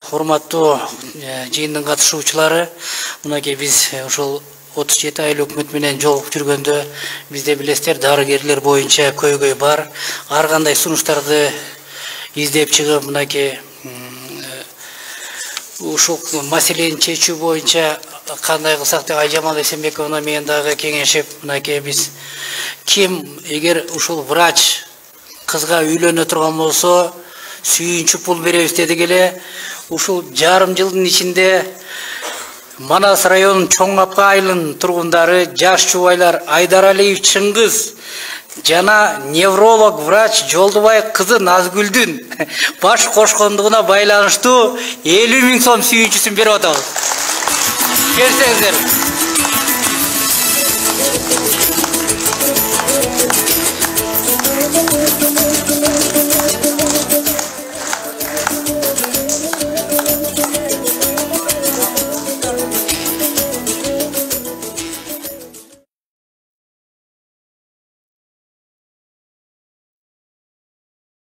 Урматтуу жыйындын катышуучулары, мынакей биз ошол 37 ай өкмөт менен жолугуп жүргөндө бизде билесиздер дарыгерлер боюнча көйгөй бар. Ар кандай сунуштарды издеп чыгып, мынакей ушул маселени чечүү боюнча кандай кылсак деп Айжамал Эсенбековна менен дагы кеңешип, мынакей биз ким эгер ушул врач кызга үйлөнө турган болсо сүйүнчү пул беребиз дедик эле. Ушул жарым жылдын ичинде Манас районунун Чоңапка айылынын тургундары Жаш Чубайлар Айдаралиев Чыңгыз жана невролог врач Жолдубай кызы Назгүлдүн баш кошкондугуна байланыштуу 50 000 сом сүйүнчүсүн берип атабыз. Берсеңиздер.